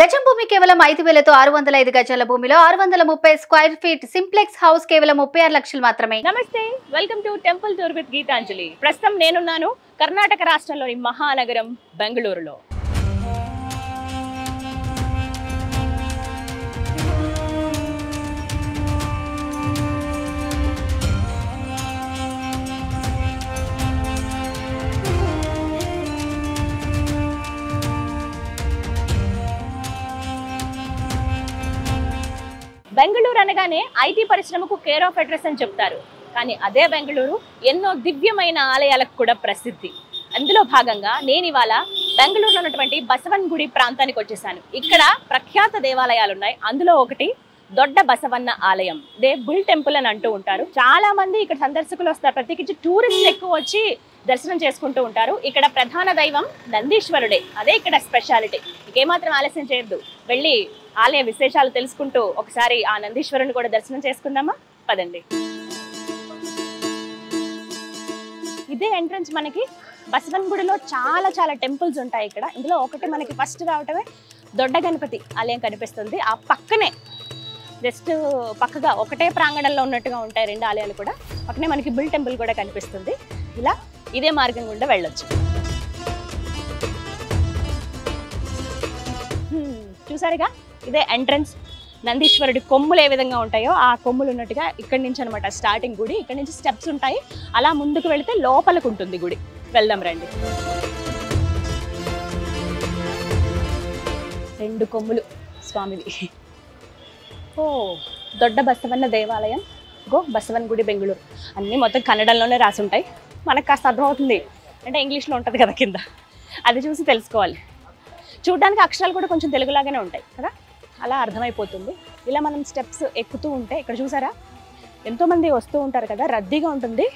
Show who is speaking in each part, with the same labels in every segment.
Speaker 1: గజం భూమి కేవలం 5,000తో 605 గజాల భూమిలో 630 స్క్వేర్ ఫీట్ సింప్లెక్స్ హౌస్ కేవలం 36 లక్షలు మాత్రమే.
Speaker 2: నమస్తే, welcome to temple tour with Geethanjali. ప్రస్తుతం నేనున్నాను కర్ణాటక రాష్ట్రంలోని మహానగరం బెంగళూరులో. బెంగళూరు అనగానే ఐటీ పరిశ్రమకు కేర్ ఆఫ్ అడ్రస్ అని చెప్తారు. కానీ అదే బెంగళూరు ఎన్నో దివ్యమైన ఆలయాలకు కూడా ప్రసిద్ధి. అందులో భాగంగా నేను ఇవాళ బెంగళూరులో ఉన్నటువంటి బసవన్ గుడి ప్రాంతానికి వచ్చేసాను. ఇక్కడ ప్రఖ్యాత దేవాలయాలు ఉన్నాయి. అందులో ఒకటి దొడ్డ బసవన్న ఆలయం, దే బుల్ టెంపుల్ అని అంటూ ఉంటారు. చాలా మంది ఇక్కడ సందర్శకులు వస్తారు, ప్రత్యేకించి టూరిస్టులు ఎక్కువ వచ్చి దర్శనం చేసుకుంటూ ఉంటారు. ఇక్కడ ప్రధాన దైవం నందీశ్వరుడే, అదే ఇక్కడ స్పెషాలిటీ. ఇంకేమాత్రం ఆలస్యం చేయొద్దు, వెళ్ళి ఆలయ విశేషాలు తెలుసుకుంటూ ఒకసారి ఆ నందీశ్వరుని కూడా దర్శనం చేసుకుందామా? పదండి. ఇదే ఎంట్రన్స్. మనకి బసవన్ గుడిలో చాలా టెంపుల్స్ ఉంటాయి ఇక్కడ. ఇందులో ఒకటి మనకి ఫస్ట్ రావటమే దొడ్డ గణపతి ఆలయం కనిపిస్తుంది. ఆ పక్కనే జస్ట్ పక్కగా ఒకటే ప్రాంగణంలో ఉన్నట్టుగా ఉంటాయి రెండు ఆలయాలు కూడా. పక్కనే మనకి బుల్ టెంపుల్ కూడా కనిపిస్తుంది. ఇలా ఇదే మార్గం గుండా వెళ్ళొచ్చు. చూసారుగా, ఇదే ఎంట్రన్స్. నందీశ్వరుడి కొమ్ములు ఏ విధంగా ఉంటాయో ఆ కొమ్ములు ఉన్నట్టుగా ఇక్కడి నుంచి అనమాట స్టార్టింగ్ గుడి. ఇక్కడ నుంచి స్టెప్స్ ఉంటాయి. అలా ముందుకు వెళితే లోపలికి ఉంటుంది గుడి. వెళ్దాం రండి. రెండు కొమ్ములు స్వామివి. ఓ, దొడ్డ బసవన్న దేవాలయం, గో బసవన్ గుడి బెంగళూరు. అన్నీ మొత్తం కన్నడంలోనే రాసి ఉంటాయి. మనకు కాస్త అర్థమవుతుంది, అంటే ఇంగ్లీష్లో ఉంటుంది కదా కింద, అది చూసి తెలుసుకోవాలి. చూడడానికి అక్షరాలు కూడా కొంచెం తెలుగులాగానే ఉంటాయి కదా, అలా అర్థమైపోతుంది. ఇలా మనం స్టెప్స్ ఎక్కుతూ ఉంటే ఇక్కడ చూసారా, ఎంతోమంది వస్తూ ఉంటారు కదా, రద్దీగా ఉంటుంది.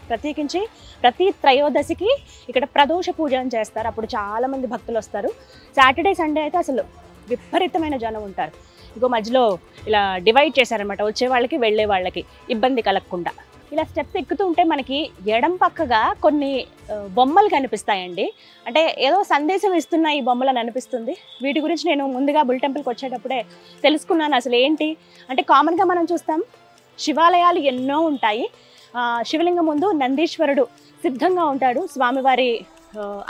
Speaker 2: ప్రత్యేకించి ప్రతి త్రయోదశికి ఇక్కడ ప్రదోష పూజ అని చేస్తారు. అప్పుడు చాలామంది భక్తులు వస్తారు. సాటర్డే సండే అయితే అసలు విపరీతమైన జనం ఉంటారు. ఇంకో మధ్యలో ఇలా డివైడ్ చేశారనమాట, వచ్చే వాళ్ళకి వెళ్ళే వాళ్ళకి ఇబ్బంది కలగకుండా. ఇలా స్టెప్స్ ఎక్కుతూ ఉంటే మనకి ఎడం పక్కగా కొన్ని బొమ్మలు కనిపిస్తాయండి. అంటే ఏదో సందేశం ఇస్తున్న ఈ బొమ్మలు అని అనిపిస్తుంది. వీటి గురించి నేను ముందుగా బుల్ టెంపుల్కి వచ్చేటప్పుడే తెలుసుకున్నాను. అసలు ఏంటి అంటే, కామన్గా మనం చూస్తాం శివాలయాలు ఎన్నో ఉంటాయి. శివలింగం ముందు నందీశ్వరుడు సిద్ధంగా ఉంటాడు. స్వామివారి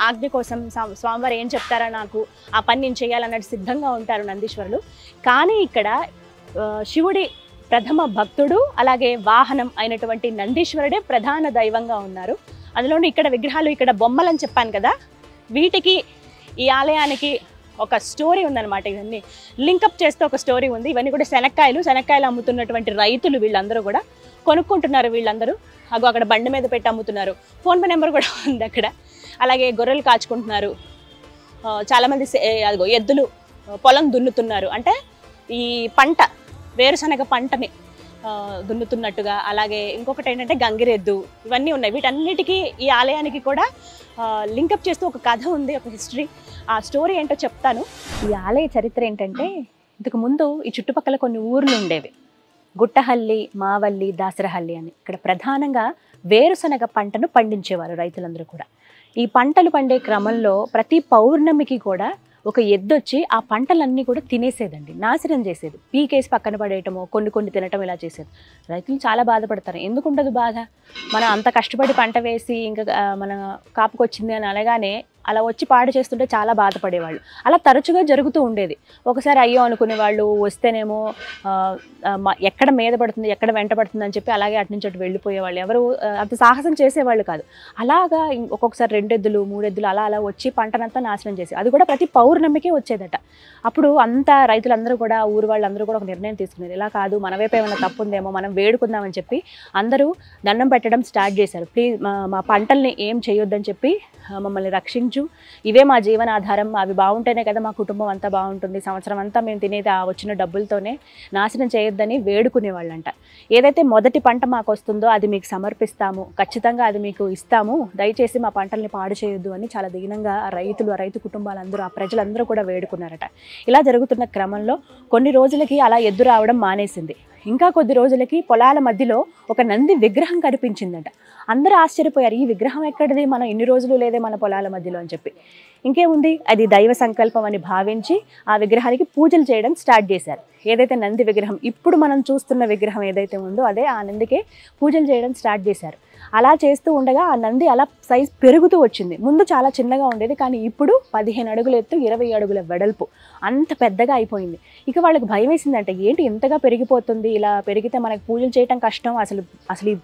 Speaker 2: ఆజ్ఞ కోసం స్వామివారు ఏం చెప్తారా నాకు ఆ పని నేను చేయాలన్నట్టు సిద్ధంగా ఉంటారు నందీశ్వరుడు. కానీ ఇక్కడ శివుడి ప్రథమ భక్తుడు, అలాగే వాహనం అయినటువంటి నందీశ్వరుడే ప్రధాన దైవంగా ఉన్నారు. అందులోనూ ఇక్కడ విగ్రహాలు, ఇక్కడ బొమ్మలు అని చెప్పాను కదా, వీటికి ఈ ఆలయానికి ఒక స్టోరీ ఉందన్నమాట. ఇవన్నీ లింకప్ చేస్తే ఒక స్టోరీ ఉంది. ఇవన్నీ కూడా శనక్కాయలు అమ్ముతున్నటువంటి రైతులు, వీళ్ళందరూ కూడా కొనుక్కుంటున్నారు. వీళ్ళందరూ అక్కడ బండి మీద పెట్టి అమ్ముతున్నారు. ఫోన్పే నెంబర్ కూడా ఉంది అక్కడ. అలాగే గొర్రెలు కాచుకుంటున్నారు. చాలామంది అదిగో ఎద్దులు పొలం దున్నుతున్నారు, అంటే ఈ పంట వేరుశనగ పంటని దున్నుతున్నట్టుగా. అలాగే ఇంకొకటి ఏంటంటే గంగిరెద్దు, ఇవన్నీ ఉన్నాయి. వీటన్నిటికీ ఈ ఆలయానికి కూడా లింకప్ చేస్తూ ఒక కథ ఉంది, ఒక హిస్టరీ. ఆ స్టోరీ ఏంటో చెప్తాను. ఈ ఆలయ చరిత్ర ఏంటంటే, ఇంతకు ముందు ఈ చుట్టుపక్కల కొన్ని ఊర్లు ఉండేవి. గుట్టహల్లి, మావల్లి, దాసరహల్లి అని. ఇక్కడ ప్రధానంగా వేరుశనగ పంటను పండించేవారు రైతులందరూ కూడా. ఈ పంటలు పండే క్రమంలో ప్రతి పౌర్ణమికి కూడా ఒక ఎద్దొచ్చి ఆ పంటలన్నీ కూడా తినేసేదండి, నాశనం చేసేది. పీకేసి పక్కన పడేయటము, కొన్ని తినటం, ఇలా చేసేది. రైతులు చాలా బాధపడతారు. ఎందుకుండదు బాధ? మనం అంత కష్టపడి పంట వేసి ఇంకా మన కాపుకొచ్చింది అని అనగానే అలా వచ్చి పాడు చేస్తుంటే చాలా బాధపడేవాళ్ళు. అలా తరచుగా జరుగుతూ ఉండేది. ఒకసారి అయ్యో అనుకునే వాళ్ళు, వస్తేనేమో ఎక్కడ మీద పడుతుంది, ఎక్కడ వెంట పడుతుంది అని చెప్పి అలాగే అటు నుంచి అటు వెళ్ళిపోయేవాళ్ళు. ఎవరు అంత సాహసం చేసేవాళ్ళు కాదు. అలాగా ఒక్కొక్కసారి 2 ఎద్దులు 3 ఎద్దులు అలా వచ్చి పంటనంతా నాశనం చేసి, అది కూడా ప్రతి పౌర్ణమికే వచ్చేదట. అప్పుడు అంతా రైతులందరూ కూడా, ఊరు వాళ్ళందరూ కూడా ఒక నిర్ణయం తీసుకునేది, ఇలా కాదు, మన వైపు ఏమైనా తప్పు ఉందేమో, మనం వేడుకుందామని చెప్పి అందరూ దండం పెట్టడం స్టార్ట్ చేశారు. ప్లీజ్ మా పంటల్ని ఏం చేయొద్దని చెప్పి, మమ్మల్ని రక్షించు, ఇవే మా జీవనాధారం, అవి బాగుంటేనే కదా మా కుటుంబం అంతా బాగుంటుంది, సంవత్సరం అంతా మేము తినేది ఆ వచ్చిన డబ్బులతోనే, నాశనం చేయొద్దని వేడుకునేవాళ్ళంట. ఏదైతే మొదటి పంట మాకు వస్తుందో అది మీకు సమర్పిస్తాము, ఖచ్చితంగా అది మీకు ఇస్తాము, దయచేసి మా పంటల్ని పాడు చేయొద్దు అని చాలా దీనంగా ఆ రైతు కుటుంబాలందరూ, ఆ ప్రజలందరూ కూడా వేడుకున్నారట. ఇలా జరుగుతున్న క్రమంలో కొన్ని రోజులకి అలా ఎద్దు రావడం మానేసింది. ఇంకా కొద్ది రోజులకి పొలాల మధ్యలో ఒక నంది విగ్రహం కనిపించిందట. అందరూ ఆశ్చర్యపోయారు, ఈ విగ్రహం ఎక్కడిది, మనం ఇన్ని రోజులు లేదే మన పొలాల మధ్యలో అని చెప్పి. ఇంకేముంది, అది దైవ సంకల్పం అని భావించి ఆ విగ్రహానికి పూజలు చేయడం స్టార్ట్ చేశారు. ఏదైతే నంది విగ్రహం, ఇప్పుడు మనం చూస్తున్న విగ్రహం ఏదైతే ఉందో అదే ఆ నందికే పూజలు చేయడం స్టార్ట్ చేశారు. అలా చేస్తూ ఉండగా ఆ నంది అలా సైజ్ పెరుగుతూ వచ్చింది. ముందు చాలా చిన్నగా ఉండేది, కానీ ఇప్పుడు 15 అడుగుల ఎత్తు, 20 అడుగుల వెడల్పు, అంత పెద్దగా అయిపోయింది. ఇక వాళ్ళకి భయం వేసిందంటే, ఏంటి ఇంతగా పెరిగిపోతుంది, ఇలా పెరిగితే మనకు పూజలు చేయటం కష్టం, అసలు అసలు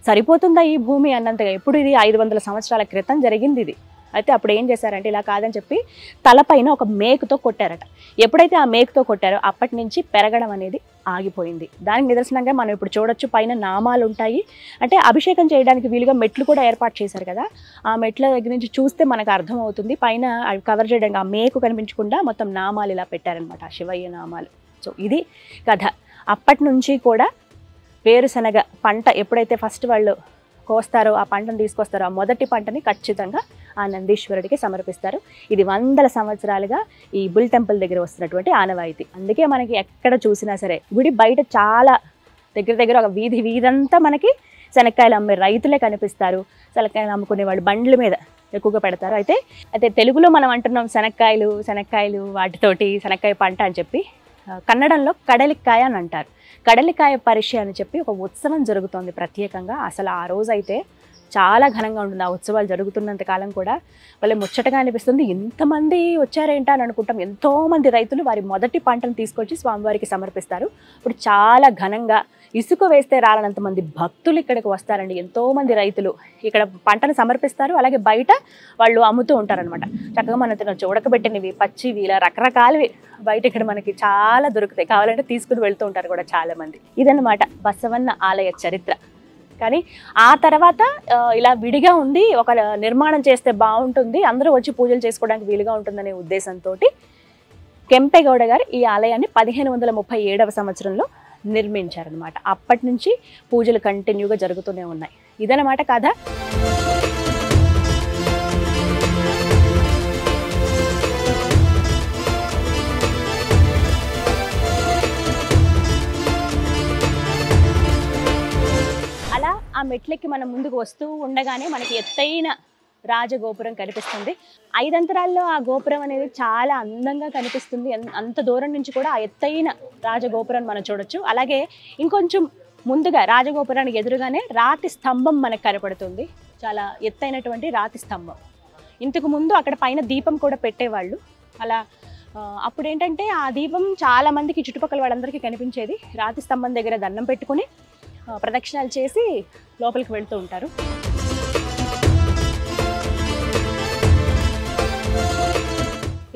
Speaker 2: సరిపోతుందా ఈ భూమి అన్నంతగా. ఎప్పుడు ఇది 500 సంవత్సరాల క్రితం జరిగింది ఇది. అయితే అప్పుడు ఏం చేశారంటే, ఇలా కాదని చెప్పి తలపైన ఒక మేకుతో కొట్టారట. ఎప్పుడైతే ఆ మేకుతో కొట్టారో అప్పటి నుంచి పెరగడం అనేది ఆగిపోయింది. దానికి నిదర్శనంగా మనం ఇప్పుడు చూడొచ్చు, పైన నామాలు ఉంటాయి. అంటే అభిషేకం చేయడానికి వీలుగా మెట్లు కూడా ఏర్పాటు చేశారు కదా, ఆ మెట్ల దగ్గర నుంచి చూస్తే మనకు అర్థమవుతుంది. పైన కవర్ చేయడానికి ఆ మేకు కనిపించకుండా మొత్తం నామాలు ఇలా పెట్టారనమాట, శివయ్య నామాలు. సో ఇది కథ. అప్పటి నుంచి కూడా వేరుశనగ పంట ఎప్పుడైతే ఫస్ట్ వాళ్ళు కోస్తారో, ఆ పంటను తీసుకొస్తారో, ఆ మొదటి పంటని ఖచ్చితంగా ఆ నందీశ్వరుడికి సమర్పిస్తారు. ఇది 100 సంవత్సరాలుగా ఈ బుల్ టెంపుల్ దగ్గర వస్తున్నటువంటి ఆనవాయితీ. అందుకే మనకి ఎక్కడ చూసినా సరే గుడి బయట చాలా దగ్గర ఒక వీధంతా మనకి శనక్కాయలు అమ్మే రైతులే కనిపిస్తారు. శనక్కాయలు అమ్ముకునే వాళ్ళు బండ్ల మీద ఎక్కువగా పెడతారు. అయితే తెలుగులో మనం అంటున్నాం శనక్కాయలు వాటితోటి శనక్కాయ పంట అని చెప్పి. కన్నడంలో కడలికాయ అని అంటారు. కడలికాయ పరిష అని చెప్పి ఒక ఉత్సవం జరుగుతోంది ప్రత్యేకంగా. అసలు ఆ రోజు అయితే చాలా ఘనంగా ఉంటుంది. ఆ ఉత్సవాలు జరుగుతున్నంత కాలం కూడా వాళ్ళే ముచ్చటగా అనిపిస్తుంది. ఇంతమంది వచ్చారేంటా అని అనుకుంటాం. ఎంతోమంది రైతులు వారి మొదటి పంటను తీసుకొచ్చి స్వామివారికి సమర్పిస్తారు. ఇప్పుడు చాలా ఘనంగా ఇసుక వేస్తే రాలనంతమంది భక్తులు ఇక్కడికి వస్తారండి. ఎంతోమంది రైతులు ఇక్కడ పంటను సమర్పిస్తారు. అలాగే బయట వాళ్ళు అమ్ముతూ ఉంటారనమాట. చక్కగా మనం తినొచ్చు. ఉడకబెట్టినవి, పచ్చివి, ఇలా రకరకాలవి బయట ఇక్కడ మనకి చాలా దొరుకుతాయి. కావాలంటే తీసుకుని వెళ్తూ ఉంటారు కూడా చాలామంది. ఇదన్నమాట బసవన్న ఆలయ చరిత్ర. కానీ ఆ తర్వాత ఇలా విడిగా ఉంది, ఒక నిర్మాణం చేస్తే బాగుంటుంది, అందరూ వచ్చి పూజలు చేసుకోవడానికి వీలుగా ఉంటుందనే ఉద్దేశంతో కెంపెగౌడ గారు ఈ ఆలయాన్ని 1537వ సంవత్సరంలో నిర్మించారనమాట. అప్పటి నుంచి పూజలు కంటిన్యూగా జరుగుతూనే ఉన్నాయి. ఇదన్నమాట కథ. అలా ఆ మెట్లెక్కి మనం ముందుకు వస్తూ ఉండగానే మనకి ఎత్తైన రాజగోపురం కనిపిస్తుంది. 5 అంతరాల్లో ఆ గోపురం అనేది చాలా అందంగా కనిపిస్తుంది. అంత దూరం నుంచి కూడా ఆ ఎత్తైన రాజగోపురం మనం చూడొచ్చు. అలాగే ఇంకొంచెం ముందుగా రాజగోపురానికి ఎదురుగానే రాతి స్తంభం మనకు కనపడుతుంది. చాలా ఎత్తైనటువంటి రాతి స్తంభం. ఇంతకు ముందు అక్కడ పైన దీపం కూడా పెట్టేవాళ్ళు. అలా అప్పుడు ఏంటంటే ఆ దీపం చాలా మందికి, చుట్టుపక్కల వాళ్ళందరికీ కనిపించేది. రాతి స్తంభం దగ్గర దండం పెట్టుకుని ప్రదక్షిణాలు చేసి లోపలికి వెళ్తూ ఉంటారు.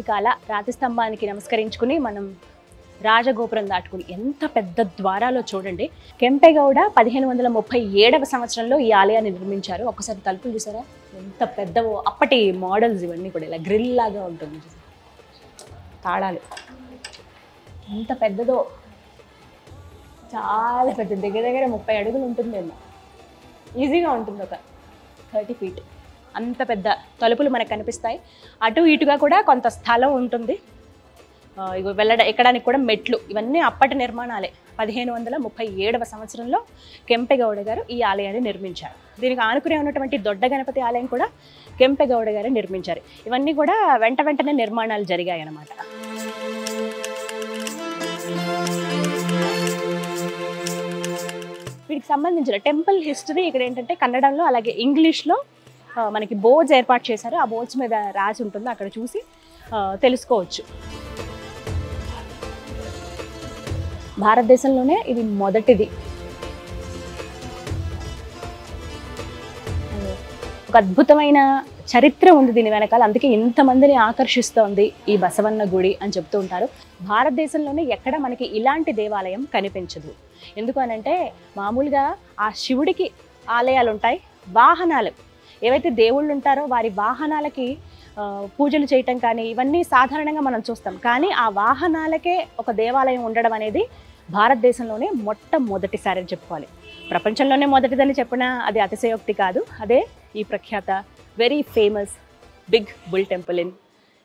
Speaker 2: ఇక అలా రాతి స్తంభానికి నమస్కరించుకుని మనం రాజగోపురం దాటుకుని, ఎంత పెద్ద ద్వారాలో చూడండి. కెంపెగౌడ 1537వ సంవత్సరంలో ఈ ఆలయాన్ని నిర్మించారు. ఒక్కసారి తలుపులు చూసారా ఎంత పెద్దవో. అప్పటి మోడల్స్ ఇవన్నీ కూడా ఇలా గ్రిల్ లాగా ఉంటుంది. తాళాలు ఎంత పెద్దదో, చాలా పెద్ద, దగ్గర 30 అడుగులు ఉంటుందేమో, ఈజీగా ఉంటుంది, ఒక 30 ఫీట్. అంత పెద్ద తలుపులు మనకు కనిపిస్తాయి. అటు ఇటుగా కూడా కొంత స్థలం ఉంటుంది. ఎక్కడానికి కూడా మెట్లు, ఇవన్నీ అప్పటి నిర్మాణాలే. 1537వ సంవత్సరంలో కెంపెగౌడ గారు ఈ ఆలయాన్ని నిర్మించారు. దీనికి ఆనుకునే ఉన్నటువంటి దొడ్డ గణపతి ఆలయం కూడా కెంపెగౌడ గారు నిర్మించారు. ఇవన్నీ కూడా వెంటనే నిర్మాణాలు జరిగాయి అన్నమాట. వీటికి సంబంధించిన టెంపుల్ హిస్టరీ ఇక్కడ ఏంటంటే కన్నడంలో అలాగే ఇంగ్లీష్లో మనకి బోర్డ్స్ ఏర్పాటు చేశారు. ఆ బోర్డ్స్ మీద రాసి ఉంటుంది, అక్కడ చూసి తెలుసుకోవచ్చు. భారతదేశంలోనే ఇది మొదటిది. ఒక అద్భుతమైన చరిత్ర ఉంది దీని వెనకాల. అందుకే ఇంతమందిని ఆకర్షిస్తోంది ఈ బసవన్న గుడి అని చెప్తూ ఉంటారు. భారతదేశంలోనే ఎక్కడ మనకి ఇలాంటి దేవాలయం కనిపించదు. ఎందుకు అనంటే మామూలుగా ఆ శివుడికి ఆలయాలు ఉంటాయి, వాహనాలు ఏవైతే దేవుళ్ళు ఉంటారో వారి వాహనాలకి పూజలు చేయటం కానీ ఇవన్నీ సాధారణంగా మనం చూస్తాం. కానీ ఆ వాహనాలకే ఒక దేవాలయం ఉండడం అనేది భారతదేశంలోనే మొట్టమొదటిసారి అని చెప్పుకోవాలి. ప్రపంచంలోనే మొదటిదని చెప్పినా అది అతిశయోక్తి కాదు. అదే ఈ ప్రఖ్యాత very famous big bull temple in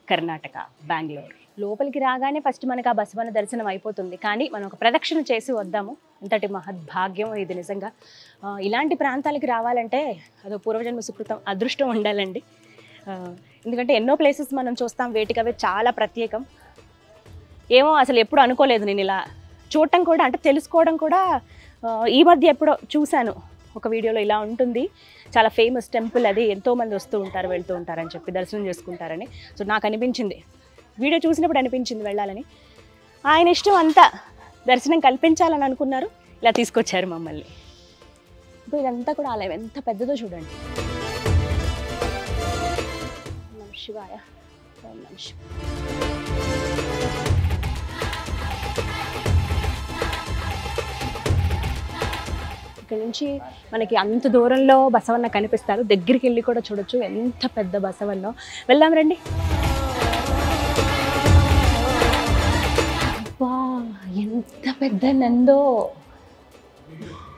Speaker 2: Karnataka, Bengaluru. లోపలికి రాగానే ఫస్ట్ మనకు ఆ బసవన్న దర్శనం అయిపోతుంది. కానీ మనం ఒక ప్రదక్షిణ చేసి వద్దాము. ఇంతటి మహద్భాగ్యం ఇది నిజంగా. ఇలాంటి ప్రాంతాలకి రావాలంటే అదో పూర్వజన్మ సుకృతం, అదృష్టం ఉండాలండి. ఎందుకంటే ఎన్నో ప్లేసెస్ మనం చూస్తాం, వేటికవే చాలా ప్రత్యేకం. ఏమో అసలు ఎప్పుడు అనుకోలేదు నేను ఇలా చూడటం కూడా, అంటే తెలుసుకోవడం కూడా ఈ మధ్య ఎప్పుడో చూశాను ఒక వీడియోలో ఇలా ఉంటుంది, చాలా ఫేమస్ టెంపుల్ అది, ఎంతోమంది వస్తూ ఉంటారు వెళ్తూ ఉంటారని చెప్పి దర్శనం చేసుకుంటారని. సో నాకు అనిపించింది, వీడియో చూసినప్పుడు అనిపించింది వెళ్ళాలని. ఆయన ఇష్టం అంతా దర్శనం కల్పించాలని అనుకున్నారు, ఇలా తీసుకొచ్చారు మమ్మల్ని. ఇప్పుడు ఇదంతా కూడా ఆలయం ఎంత పెద్దదో చూడండి. నమః శివాయ, ఓం నమః శివాయ. ఇక్కడ నుంచి మనకి అంత దూరంలో బసవన్న కనిపిస్తారు, దగ్గరికి వెళ్ళి కూడా చూడొచ్చు ఎంత పెద్ద బసవన్నో. వెళ్దాం రండి. అబ్బా ఎంత పెద్ద నందో,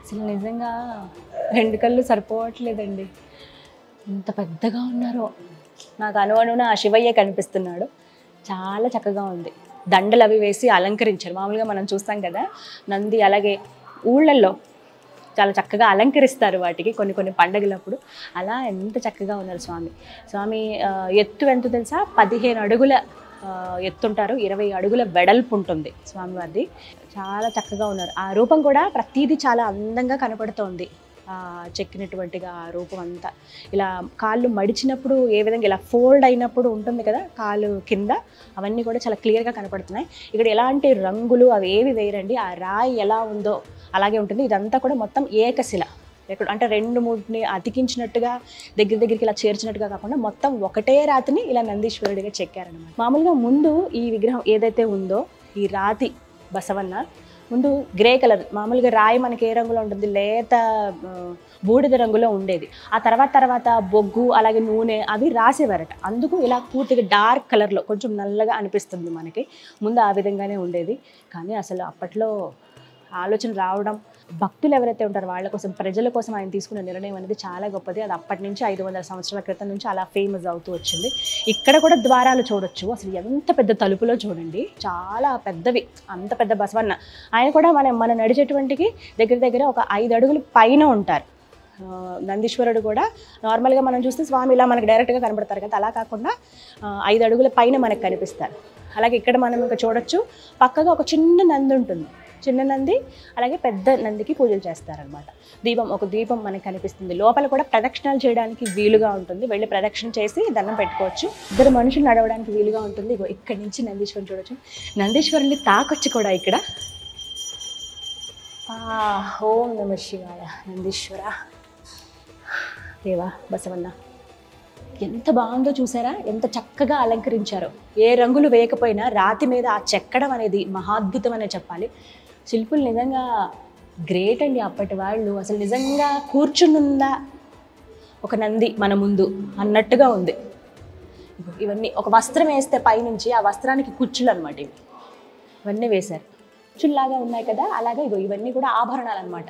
Speaker 2: అసలు నిజంగా 2 కళ్ళు సరిపోవట్లేదండి, ఎంత పెద్దగా ఉన్నారో. నాకు అనువనున ఆ శివయ్య కనిపిస్తున్నాడు, చాలా చక్కగా ఉంది. దండలు అవి వేసి అలంకరించారు. మామూలుగా మనం చూస్తాం కదా నంది, అలాగే ఊళ్ళల్లో చాలా చక్కగా అలంకరిస్తారు వాటికి కొన్ని పండగలప్పుడు. అలా ఎంత చక్కగా ఉన్నారు స్వామి. ఎత్తు ఎంత తెలుసా? 15 అడుగుల ఎత్తుంటారు, 20 అడుగుల వెడల్పు ఉంటుంది స్వామివారిది. చాలా చక్కగా ఉన్నారు. ఆ రూపం కూడా ప్రతిదీ చాలా అందంగా కనపడుతోంది. చెక్కినటువంటిగా ఆ రూపం అంతా ఇలా కాళ్ళు మడిచినప్పుడు ఏ విధంగా ఇలా ఫోల్డ్ అయినప్పుడు ఉంటుంది కదా కాలు కింద, అవన్నీ కూడా చాలా క్లియర్గా కనపడుతున్నాయి. ఇక్కడ ఎలాంటి రంగులు అవి ఏవి వేయరండి, ఆ రాయి ఎలా ఉందో అలాగే ఉంటుంది. ఇదంతా కూడా మొత్తం ఏకశిల, ఎక్కడ అంటే 2-3 అతికించినట్టుగా దగ్గరికి ఇలా చేర్చినట్టుగా కాకుండా మొత్తం ఒకటే రాతిని ఇలా నందీశ్వరుడిగా చెక్కారనమాట. మామూలుగా ముందు ఈ విగ్రహం ఏదైతే ఉందో, ఈ రాతి బసవన్న ముందు గ్రే కలర్, మామూలుగా రాయి మనకి ఏ రంగులో ఉంటుంది, లేత బూడిద రంగులో ఉండేది. ఆ తర్వాత బొగ్గు అలాగే నూనె అవి రాసేవారట, అందుకు ఇలా పూర్తిగా డార్క్ కలర్లో కొంచెం నల్లగా అనిపిస్తుంది మనకి. ముందు ఆ విధంగానే ఉండేది. కానీ అసలు అప్పట్లో ఆలోచన రావడం, భక్తులు ఎవరైతే ఉంటారో వాళ్ళ కోసం, ప్రజల కోసం ఆయన తీసుకున్న నిర్ణయం అనేది చాలా గొప్పది. అది అప్పటి నుంచి 500 సంవత్సరాల క్రితం నుంచి అలా ఫేమస్ అవుతూ వచ్చింది. ఇక్కడ కూడా ద్వారాలు చూడొచ్చు. అసలు ఎంత పెద్ద తలుపులో చూడండి, చాలా పెద్దవి. అంత పెద్ద బసవన్న ఆయన కూడా మనం నడిచేటువంటికి దగ్గర ఒక 5 అడుగులు పైన ఉంటారు. నందీశ్వరుడు కూడా నార్మల్గా మనం చూస్తే స్వామి ఇలా మనకు డైరెక్ట్గా కనబడతారు కదా, అలా కాకుండా 5 అడుగుల పైన మనకు కనిపిస్తారు. అలాగే ఇక్కడ మనం ఇంకా చూడొచ్చు, పక్కగా ఒక చిన్న నంది ఉంటుంది, చిన్న నంది అలాగే పెద్ద నందికి పూజలు చేస్తారనమాట. ఒక దీపం మనకు కనిపిస్తుంది. లోపల కూడా ప్రదక్షిణాలు చేయడానికి వీలుగా ఉంటుంది, వెళ్ళి ప్రదక్షిణ చేసి దండం పెట్టుకోవచ్చు. 2 మనుషులు నడవడానికి వీలుగా ఉంటుంది. ఇక్కడి నుంచి నందీశ్వరుని చూడొచ్చు. నందీశ్వరుని తాకొచ్చి కూడా ఇక్కడ ఓం నమః శివాయ. నందీశ్వర దేవా బసవన్న ఎంత బాగుందో చూసారా, ఎంత చక్కగా అలంకరించారో. ఏ రంగులు వేయకపోయినా రాతి మీద ఆ చెక్కడం అనేది మహాద్భుతం అనే చెప్పాలి. శిల్పులు నిజంగా గ్రేట్ అండి అప్పటి వాళ్ళు. అసలు నిజంగా కూర్చునుందా ఒక నంది మన ముందు అన్నట్టుగా ఉంది. ఇవన్నీ ఒక వస్త్రం వేస్తే పైనుంచి ఆ వస్త్రానికి కుచ్చులు అనమాట, ఇవన్నీ వేశారు. కుచ్చుల్లాగా ఉన్నాయి కదా, అలాగే ఇవన్నీ కూడా ఆభరణాలు అనమాట.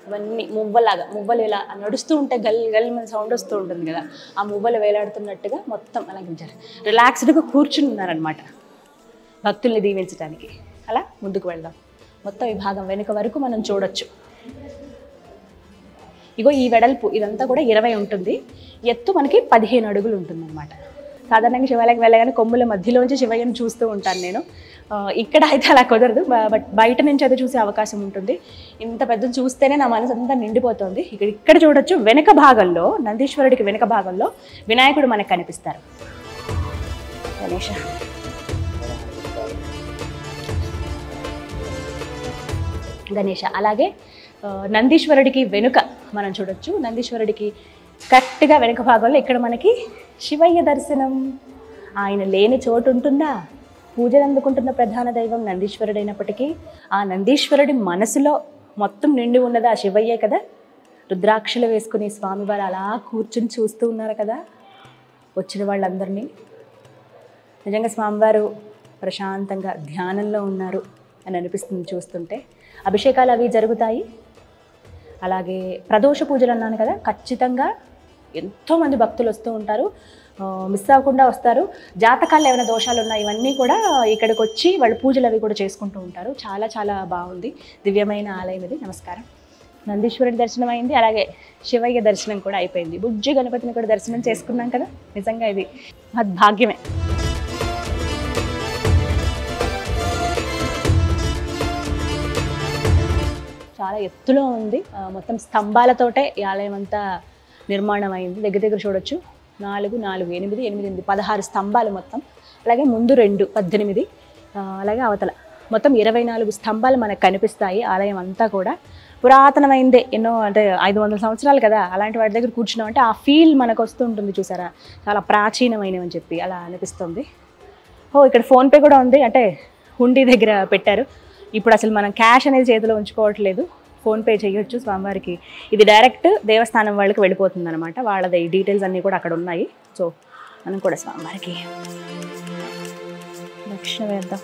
Speaker 2: ఇవన్నీ మువ్వలు ఇలా నడుస్తూ ఉంటే గల్ మన సౌండ్ వస్తూ ఉంటుంది కదా, ఆ మువ్వలు వేలాడుతున్నట్టుగా మొత్తం అలంకరించారు. రిలాక్స్డ్గా కూర్చుని ఉన్నారనమాట భక్తుల్ని దీవించడానికి. అలా ముందుకు వెళ్దాం. మొత్తం ఈ భాగం వెనుక వరకు మనం చూడొచ్చు. ఈ వెడల్పు ఇదంతా కూడా 20 ఉంటుంది, ఎత్తు మనకి 15 అడుగులు ఉంటుంది అనమాట. సాధారణంగా శివాలయం వెళ్ళగానే కొమ్ముల మధ్యలోంచి శివయ్యను చూస్తూ ఉంటాను నేను. ఇక్కడ అయితే అలా కుదరదు, బట్ బయట నుంచి అయితే చూసే అవకాశం ఉంటుంది. ఇంత పెద్దది చూస్తేనే నా మనసు అంతా నిండిపోతుంది. ఇక్కడ చూడొచ్చు, వెనక భాగంలో నందీశ్వరుడికి వెనక భాగంలో వినాయకుడు మనకు కనిపిస్తారు. గణేష అలాగే నందీశ్వరుడికి వెనుక మనం చూడొచ్చు. నందీశ్వరుడికి కరెక్ట్గా వెనుక భాగంలో ఇక్కడ మనకి శివయ్య దర్శనం. ఆయన లేని చోటు ఉంటుందా? పూజలు అందుకుంటున్న ప్రధాన దైవం నందీశ్వరుడైనప్పటికీ ఆ నందీశ్వరుడి మనసులో మొత్తం నిండి ఉన్నది ఆ శివయ్యే కదా. రుద్రాక్షలు వేసుకుని స్వామివారు అలా కూర్చుని చూస్తూ ఉన్నారు కదా వచ్చిన వాళ్ళందరినీ. నిజంగా స్వామివారు ప్రశాంతంగా ధ్యానంలో ఉన్నారు అని అనిపిస్తుంది చూస్తుంటే. అభిషేకాలు అవి జరుగుతాయి. అలాగే ప్రదోష పూజలు అన్నాను కదా, ఖచ్చితంగా ఎంతోమంది భక్తులు వస్తూ ఉంటారు, మిస్ అవ్వకుండా వస్తారు. జాతకాలు ఏమైనా దోషాలు ఉన్నాయి ఇవన్నీ కూడా ఇక్కడికి వచ్చి వాళ్ళు పూజలు అవి కూడా చేసుకుంటూ ఉంటారు. చాలా చాలా బాగుంది, దివ్యమైన ఆలయం ఇది. నమస్కారం. నందీశ్వరుడి దర్శనం అయింది, అలాగే శివయ్య దర్శనం కూడా అయిపోయింది. బుజ్జి గణపతిని కూడా దర్శనం చేసుకున్నాం కదా, నిజంగా ఇది భాగ్యమే. చాలా ఎత్తులో ఉంది, మొత్తం స్తంభాలతోటే ఈ ఆలయం అంతా నిర్మాణం అయింది. దగ్గర దగ్గర చూడొచ్చు 4, 4, 8, 8, 16 స్తంభాలు మొత్తం. అలాగే ముందు 2, 18, అలాగే అవతల మొత్తం 24 స్తంభాలు మనకు కనిపిస్తాయి. ఆలయం అంతా కూడా పురాతనమైందే, ఎన్నో అంటే 500 సంవత్సరాలు కదా, అలాంటి వాటి దగ్గర కూర్చున్నాం అంటే ఆ ఫీల్ మనకు వస్తూ ఉంటుంది చూసారా, చాలా ప్రాచీనమైనవి అని చెప్పి అలా అనిపిస్తుంది. ఇక్కడ ఫోన్పే కూడా ఉంది, అంటే హుండీ దగ్గర పెట్టారు. ఇప్పుడు అసలు మనం క్యాష్ అనేది చేతిలో ఉంచుకోవట్లేదు, ఫోన్పే చేయొచ్చు స్వామివారికి. ఇది డైరెక్ట్ దేవస్థానం వాళ్ళకి వెళ్ళిపోతుంది అనమాట, వాళ్ళది డీటెయిల్స్ అన్నీ కూడా అక్కడ ఉన్నాయి. సో మనం కూడా స్వామివారికి దక్షిణ వేద్దాం.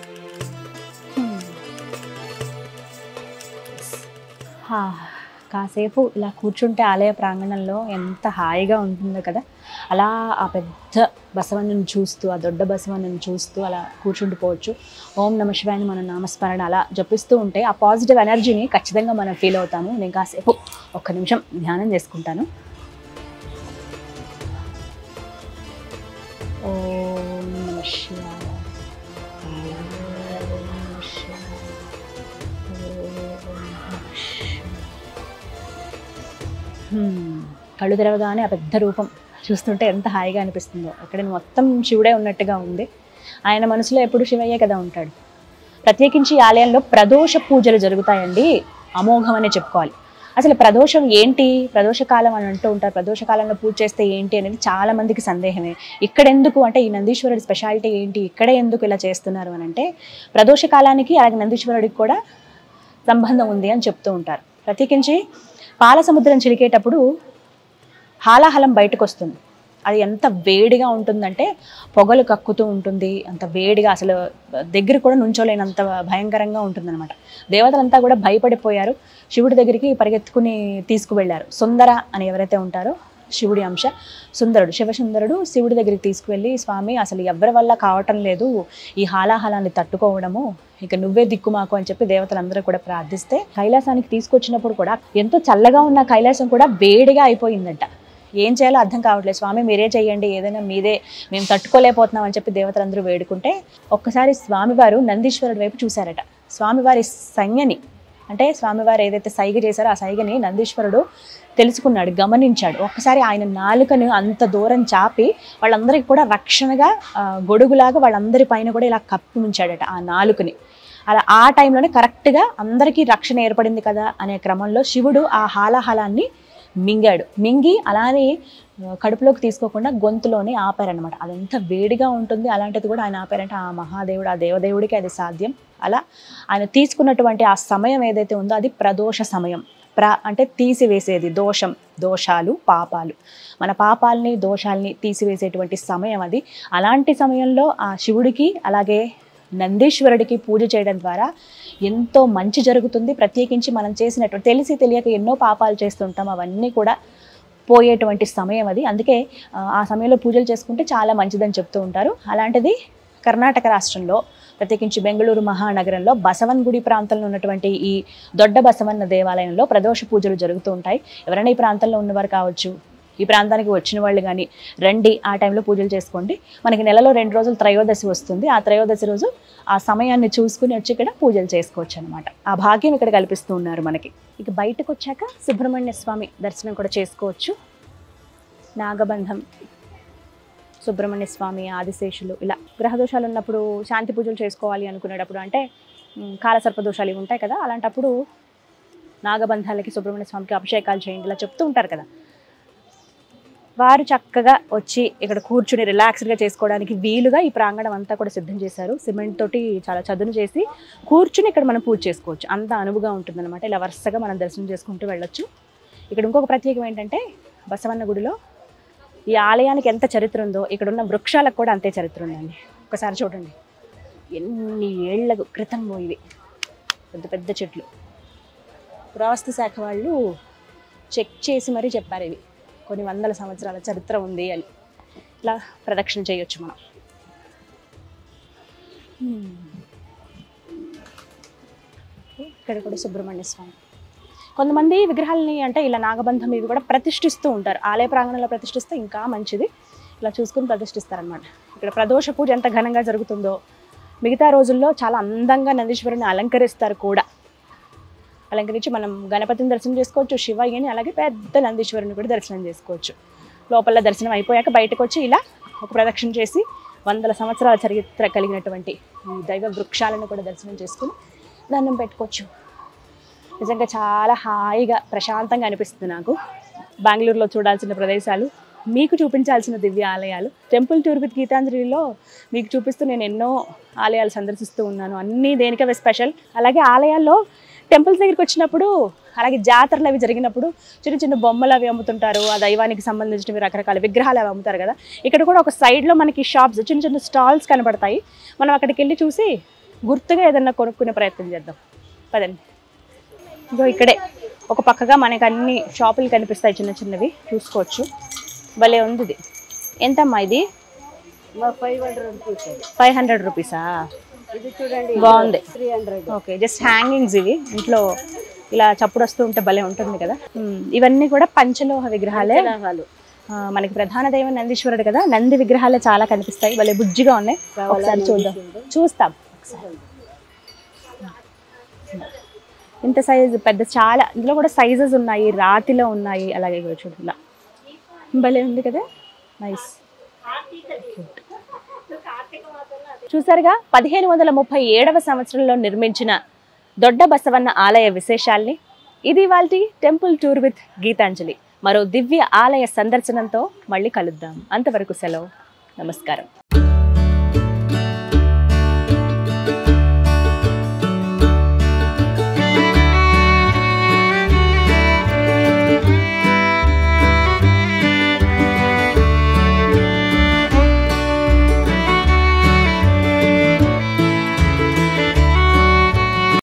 Speaker 2: కాసేపు ఇలా కూర్చుంటే ఆలయ ప్రాంగణంలో ఎంత హాయిగా ఉంటుందో కదా. అలా ఆ పెద్ద బసవన్నను చూస్తూ, ఆ దొడ్డ బసవన్నను చూస్తూ అలా కూర్చుండిపోవచ్చు. ఓం నమ శివాయ మన నామస్మరణ అలా జపిస్తూ ఉంటే ఆ పాజిటివ్ ఎనర్జీని ఖచ్చితంగా మనం ఫీల్ అవుతాము. నేను కాసేపు 1 నిమిషం ధ్యానం చేసుకుంటాను. ఓం నమ శివాయ. కళ్ళు తెరవగానే ఆ పెద్ద రూపం చూస్తుంటే ఎంత హాయిగా అనిపిస్తుందో. అక్కడ మొత్తం శివుడే ఉన్నట్టుగా ఉంది. ఆయన మనసులో ఎప్పుడు శివయ్యే కదా ఉంటాడు. ప్రత్యేకించి ఈ ఆలయంలో ప్రదోష పూజలు జరుగుతాయండి, అమోఘం అనే చెప్పుకోవాలి. అసలు ప్రదోషం ఏంటి, ప్రదోషకాలం అని అంటూ ఉంటారు. ప్రదోషకాలంలో పూజ చేస్తే ఏంటి అనేది చాలా మందికి సందేహమే. ఇక్కడ ఎందుకు అంటే ఈ నందీశ్వరుడి స్పెషాలిటీ ఏంటి, ఇక్కడే ఎందుకు ఇలా చేస్తున్నారు అని అంటే, ప్రదోషకాలానికి అలాగే నందీశ్వరుడికి కూడా సంబంధం ఉంది అని చెప్తూ ఉంటారు. ప్రత్యేకించి పాల సముద్రం చిలికేటప్పుడు హాలాహలం బయటకు వస్తుంది. అది ఎంత వేడిగా ఉంటుందంటే పొగలు కక్కుతూ ఉంటుంది, అంత వేడిగా అసలు దగ్గర కూడా నుంచోలేనంత భయంకరంగా ఉంటుందన్నమాట. దేవతలంతా కూడా భయపడిపోయారు, శివుడి దగ్గరికి పరిగెత్తుకుని తీసుకువెళ్ళారు. సుందర అని ఎవరైతే ఉంటారో శివుడి అంశ, సుందరుడు శివసుందరుడు శివుడి దగ్గరికి తీసుకువెళ్ళి, స్వామి అసలు ఎవరి వల్ల కావటం లేదు ఈ హాలాహలాన్ని తట్టుకోవడము, ఇక నువ్వే దిక్కు మాకు అని చెప్పి దేవతలందరూ కూడా ప్రార్థిస్తే కైలాసానికి తీసుకొచ్చినప్పుడు కూడా ఎంతో చల్లగా ఉన్న కైలాసం కూడా వేడిగా అయిపోయిందంట. ఏం చేయాలో అర్థం కావట్లేదు, స్వామి మీరే చేయండి, ఏదైనా మీదే, మేము తట్టుకోలేకపోతున్నాం అని చెప్పి దేవతలందరూ వేడుకుంటే ఒక్కసారి స్వామివారు నందీశ్వరుడి వైపు చూశారట. స్వామివారి సంజ్ఞని, అంటే స్వామివారు ఏదైతే సైగ చేశారో ఆ సైగని నందీశ్వరుడు తెలుసుకున్నాడు, గమనించాడు. ఒక్కసారి ఆయన నాలుకను అంత దూరం చాపి వాళ్ళందరికీ కూడా రక్షణగా గొడుగులాగా వాళ్ళందరి పైన కూడా ఇలా కప్పి ఉంచాడట ఆ నాలుకని. అలా ఆ టైంలోనే కరెక్ట్గా అందరికీ రక్షణ ఏర్పడింది కదా అనే క్రమంలో శివుడు ఆ హాలాహలాన్ని మింగాడు. మింగి అలానే కడుపులోకి తీసుకోకుండా గొంతులోనే ఆపారనమాట. అదంతా వేడిగా ఉంటుంది, అలాంటిది కూడా ఆయన ఆపారంటే ఆ మహాదేవుడు, ఆ దేవదేవుడికి అది సాధ్యం. అలా ఆయన తీసుకున్నటువంటి ఆ సమయం ఏదైతే ఉందో అది ప్రదోష సమయం. అంటే తీసివేసేది, దోషం, దోషాలు, పాపాలు, మన పాపాలని దోషాలని తీసివేసేటువంటి సమయం అది. అలాంటి సమయంలో ఆ శివుడికి అలాగే నందీశ్వరుడికి పూజ చేయడం ద్వారా ఎంతో మంచి జరుగుతుంది. ప్రత్యేకించి మనం చేసినటువంటి తెలిసి తెలియక ఎన్నో పాపాలు చేస్తుంటాం, అవన్నీ కూడా పోయేటువంటి సమయం అది. అందుకే ఆ సమయంలో పూజలు చేసుకుంటే చాలా మంచిదని చెప్తూ ఉంటారు. అలాంటిది కర్ణాటక రాష్ట్రంలో ప్రత్యేకించి బెంగళూరు మహానగరంలో బసవన్ గుడి ప్రాంతంలో ఉన్నటువంటి ఈ దొడ్డ బసవన్న దేవాలయంలో ప్రదోష పూజలు జరుగుతూ ఉంటాయి. ఎవరైనా ఈ ప్రాంతంలో ఉన్నవారు కావచ్చు, ఈ ప్రాంతానికి వచ్చిన వాళ్ళు కానీ రండి, ఆ టైంలో పూజలు చేసుకోండి. మనకి నెలలో 2 రోజులు త్రయోదశి వస్తుంది. ఆ త్రయోదశి రోజు ఆ సమయాన్ని చూసుకుని వచ్చి ఇక్కడ పూజలు చేసుకోవచ్చు అనమాట. ఆ భాగ్యం ఇక్కడ కల్పిస్తూ ఉన్నారు మనకి. ఇక బయటకు వచ్చాక సుబ్రహ్మణ్య స్వామి దర్శనం కూడా చేసుకోవచ్చు. నాగబంధం, సుబ్రహ్మణ్య స్వామి, ఆదిశేషులు, ఇలా గ్రహదోషాలు ఉన్నప్పుడు శాంతి పూజలు చేసుకోవాలి అనుకునేటప్పుడు, అంటే కాలసర్పదోషాలు ఇవి ఉంటాయి కదా, అలాంటప్పుడు నాగబంధాలకి సుబ్రహ్మణ్య స్వామికి అభిషేకాలు చేయండి ఇలా చెప్తూ ఉంటారు కదా. వారు చక్కగా వచ్చి ఇక్కడ కూర్చుని రిలాక్స్డ్గా చేసుకోవడానికి వీలుగా ఈ ప్రాంగణం అంతా కూడా సిద్ధం చేశారు. సిమెంట్ తోటి చాలా చదును చేసి కూర్చుని ఇక్కడ మనం పూజ చేసుకోవచ్చు, అంత అనువుగా ఉంటుందన్నమాట. ఇలా వరుసగా మనం దర్శనం చేసుకుంటూ వెళ్ళొచ్చు. ఇక్కడ ఇంకొక ప్రత్యేకం ఏంటంటే బసవన్న గుడిలో ఈ ఆలయానికి ఎంత చరిత్ర ఉందో ఇక్కడ ఉన్న వృక్షాలకు కూడా అంతే చరిత్ర ఉందండి. ఒకసారి చూడండి, ఎన్ని ఏళ్ల క్రితం ఇవి పెద్ద పెద్ద చెట్లు. పురావస్తు శాఖ వాళ్ళు చెక్ చేసి మరీ చెప్పారు ఇవి కొన్ని వందల సంవత్సరాల చరిత్ర ఉంది అని. ఇలా ప్రదక్షిణ చేయొచ్చు మనం. ఇక్కడ కూడా సుబ్రహ్మణ్య స్వామి. కొంతమంది విగ్రహాలని అంటే ఇలా నాగబంధం ఇవి కూడా ప్రతిష్ఠిస్తూ ఉంటారు. ఆలయ ప్రాంగణంలో ప్రతిష్ఠిస్తే ఇంకా మంచిది. ఇలా చూసుకుని ప్రతిష్ఠిస్తారనమాట. ఇక్కడ ప్రదోష పూజ ఎంత ఘనంగా జరుగుతుందో మిగతా రోజుల్లో చాలా అందంగా నందీశ్వరుని అలంకరిస్తారు కూడా. అలంకరించి మనం గణపతిని దర్శనం చేసుకోవచ్చు, శివయ్యని, అలాగే పెద్ద నందీశ్వరుని కూడా దర్శనం చేసుకోవచ్చు. లోపల దర్శనం అయిపోయాక బయటకు వచ్చి ఇలా ఒక ప్రదక్షిణ చేసి 100 సంవత్సరాల చరిత్ర కలిగినటువంటి ఈ దైవ వృక్షాలను కూడా దర్శనం చేసుకుని దండం పెట్టుకోవచ్చు. నిజంగా చాలా హాయిగా ప్రశాంతంగా అనిపిస్తుంది నాకు. బెంగళూరులో చూడాల్సిన ప్రదేశాలు, మీకు చూపించాల్సిన దివ్య ఆలయాలు, టెంపుల్ టూర్ విత్ గీతాంజలిలో మీకు చూపిస్తూ నేను ఎన్నో ఆలయాలు సందర్శిస్తూ ఉన్నాను. అన్నీ దేనికవే స్పెషల్. అలాగే ఆలయాల్లో టెంపుల్స్ దగ్గరికి వచ్చినప్పుడు, అలాగే జాతరలు అవి జరిగినప్పుడు చిన్న చిన్న బొమ్మలు అవి అమ్ముతుంటారు. ఆ దైవానికి సంబంధించినవి రకరకాల విగ్రహాలు అవి అమ్ముతారు కదా. ఇక్కడ కూడా ఒక సైడ్లో మనకి షాప్స్, చిన్న చిన్న స్టాల్స్ కనబడతాయి. మనం అక్కడికి వెళ్ళి చూసి గుర్తుగా ఏదన్నా కొనుక్కునే ప్రయత్నం చేద్దాం. పదండి. ఇదో ఇక్కడే ఒక పక్కగా మనకు అన్ని షాపులు కనిపిస్తాయి, చిన్న చిన్నవి చూసుకోవచ్చు. భలే ఉంది ఇది. ఎంతమ్మా ఇది? 500 రూపీసా? బాగుంది. ఓకే, జస్ట్ హ్యాంగింగ్స్ ఇవి. ఇంట్లో ఇలా చప్పుడు వస్తూ ఉంటే భలే ఉంటుంది కదా. ఇవన్నీ కూడా పంచలోహ విగ్రహాలే. మనకి ప్రధాన దైవం నందీశ్వరుడు కదా, నంది విగ్రహాలే చాలా కనిపిస్తాయి. భలే బుజ్జిగా ఉన్నాయి. ఒకసారి చూస్తాం. ఇంత సైజు పెద్ద, చాలా. ఇందులో కూడా సైజెస్ ఉన్నాయి, రాతిలో ఉన్నాయి. అలాగే చూడు, ఇలా భలే ఉంది కదా, నైస్. చూసారుగా 1537వ సంవత్సరంలో నిర్మించిన దొడ్డ బసవన్న ఆలయ విశేషాల్ని. ఇది ఇవాల్టి టెంపుల్ టూర్ విత్ గీతాంజలి. మరో దివ్య ఆలయ సందర్శనంతో మళ్ళీ కలుద్దాం. అంతవరకు సెలవు. నమస్కారం.